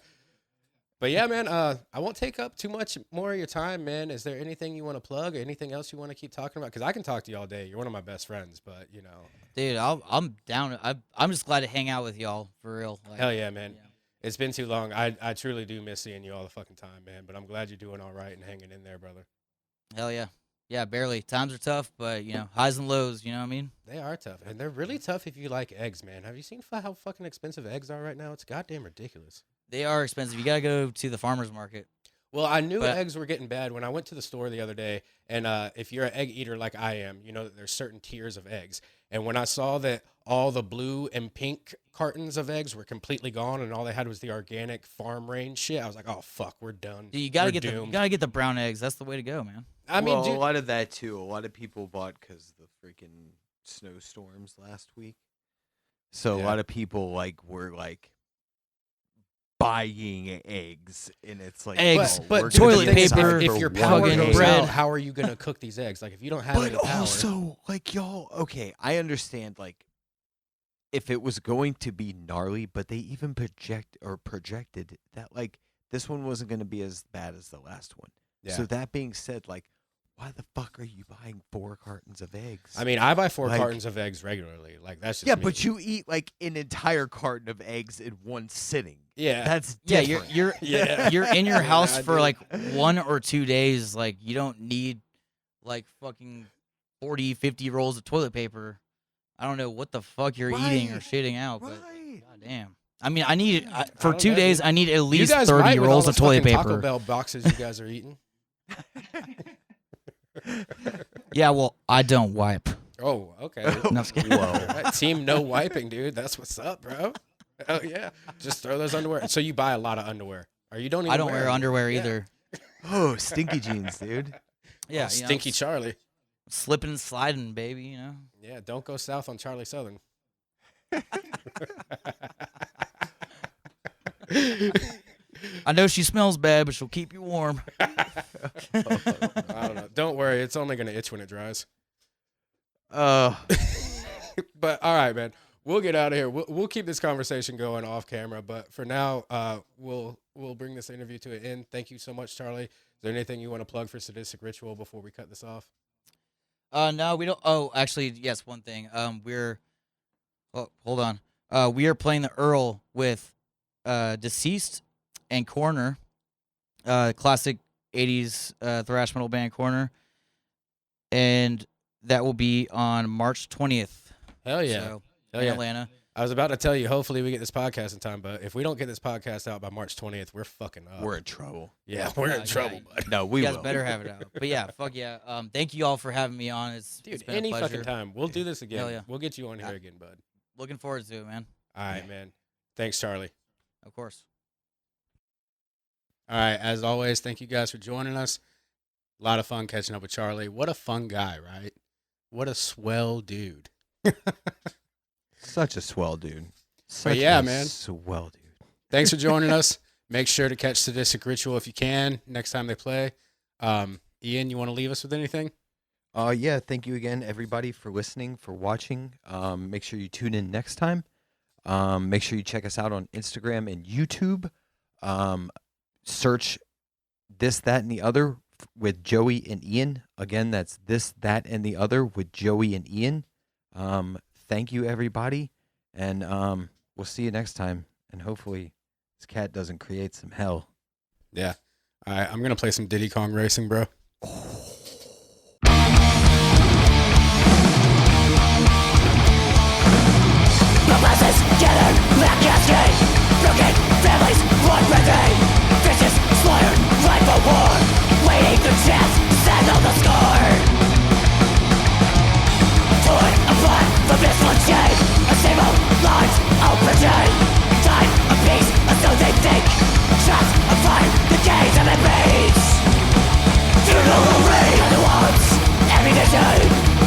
But yeah, man, I won't take up too much more of your time, man. Is there anything you want to plug or anything else you want to keep talking about? Because I can talk to you all day. You're one of my best friends, but, you know. Dude, I'm down. I'm just glad to hang out with y'all, for real. Like, Hell yeah, man. yeah. It's been too long. I truly do miss seeing you all the fucking time, man. But I'm glad you're doing all right and hanging in there, brother. Hell yeah. Yeah, barely. Times are tough, but, you know, highs and lows, you know what I mean? They are tough. And they're really tough if you like eggs, man. Have you seen how fucking expensive eggs are right now? It's goddamn ridiculous. They are expensive. You got to go to the farmer's market. Well, I knew eggs were getting bad when I went to the store the other day. And if you're an egg eater like I am, you know that there's certain tiers of eggs. And when I saw that all the blue and pink cartons of eggs were completely gone and all they had was the organic farm range shit, I was like, oh, fuck, we're done. Dude, you got to We're get the brown eggs. That's the way to go, man. I mean, well, dude, a lot of that too. A lot of people bought because the freaking snowstorms last week. So a lot of people were buying eggs, and it's like Eggs, but we're toilet gonna get paper, eggs if for your one power fucking goes bread. out, how are you gonna cook these eggs? Like if you don't have any But power. also, y'all, okay, I understand, if it was going to be gnarly, but they even projected that, this one wasn't going to be as bad as the last one. Yeah. So that being said, why the fuck are you buying 4 cartons of eggs? I mean, I buy 4 cartons of eggs regularly. That's just me. but you eat, an entire carton of eggs in one sitting. Yeah. That's Yeah, different. you're in your house I for do. 1 or 2 days. Like, you don't need fucking 40, 50 rolls of toilet paper. I don't know what the fuck you're eating or Right, shitting out, but right. goddamn. I mean, I need for don't 2 know, days. dude. I need at You least guys 30 might with all rolls the of toilet fucking paper. Taco Bell boxes you guys are eating. Yeah, well, I don't wipe. Oh, okay. No, I'm just kidding. Whoa. All right, team no wiping, dude. That's what's up, bro. Hell yeah. Just throw those underwear. So you buy a lot of underwear. Or you don't even I don't wear them. underwear Yeah. either. Oh, stinky jeans, dude. Yeah, Oh, you know, Stinky Charlie. slipping and sliding, baby. You know. Yeah, don't go south on Charlie Southern. I know she smells bad, but she'll keep you warm. I don't know. Don't worry. It's only going to itch when it dries. Uh, But all right, man. We'll get out of here. We'll keep this conversation going off camera. But for now, we'll bring this interview to an end. Thank you so much, Charlie. Is there anything you want to plug for Sadistic Ritual before we cut this off? No, we don't. Oh, actually, yes, one thing. Hold on. We are playing the Earl with Deceased and Corner, classic 80s thrash metal band Corner. And that will be on March 20th. Hell yeah. So, Hell in yeah. Atlanta. I was about to tell you, hopefully we get this podcast in time, but if we don't get this podcast out by March 20th, we're fucking up. we're in trouble. yeah, we're in Yeah, trouble, yeah. bud. No, we You guys will. better have it out. But yeah, fuck yeah. Thank you all for having me on. It's Dude, been any a pleasure. fucking time. We'll do this again. Hell yeah. We'll get you on here again, bud. Looking forward to it, man. All right, man. Thanks, Charlie. Of course. All right, as always, thank you guys for joining us. A lot of fun catching up with Charlie. What a fun guy, right? What a swell dude. Such a swell dude. But yeah, man. Swell dude. Thanks for joining us. Make sure to catch Sadistic Ritual if you can next time they play. Ian, you want to leave us with anything? Yeah, thank you again, everybody, for listening, for watching. Make sure you tune in next time. Make sure you check us out on Instagram and YouTube. Search This, That, and the Other with Joey and Ian. Again, that's This, That, and the Other with Joey and Ian. Thank you, everybody, and we'll we'll see you next time, and hopefully this cat doesn't create some hell. Yeah. All right, I'm gonna play some Diddy Kong Racing, bro. The masses gathered, black cascade, broken families, one retreat. Vicious, slaughtered, ripe for war, waiting for chance, settle the score. Torn apart from this one chain, a stable lives open chain. Time of peace, and so they think. Shots of fire, the gaze of embrace. Funeral array of the ones, ammunition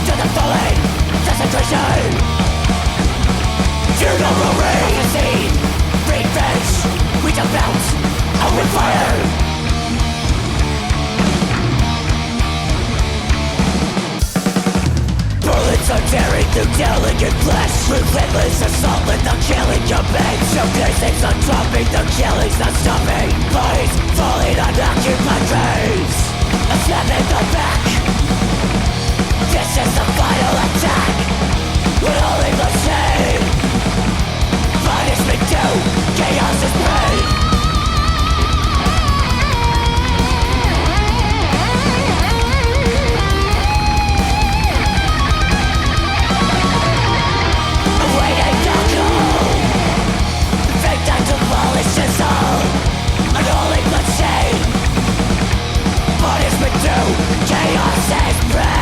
to the fallen, desecration. Funeral array of the scene, revenge, we jump out, and we fire. Bullets are tearing through delicate flesh. Relentless assault with the killing command. Showcasing on dropping, the killing's not stopping. Bodies falling on occupied graves. A stab in the back. This is the final attack. With only the shame. Punishment due, chaos is pain. Awaiting the call. Victim demolishes all. Unholy bloodshed. Punishment due, chaos is pain.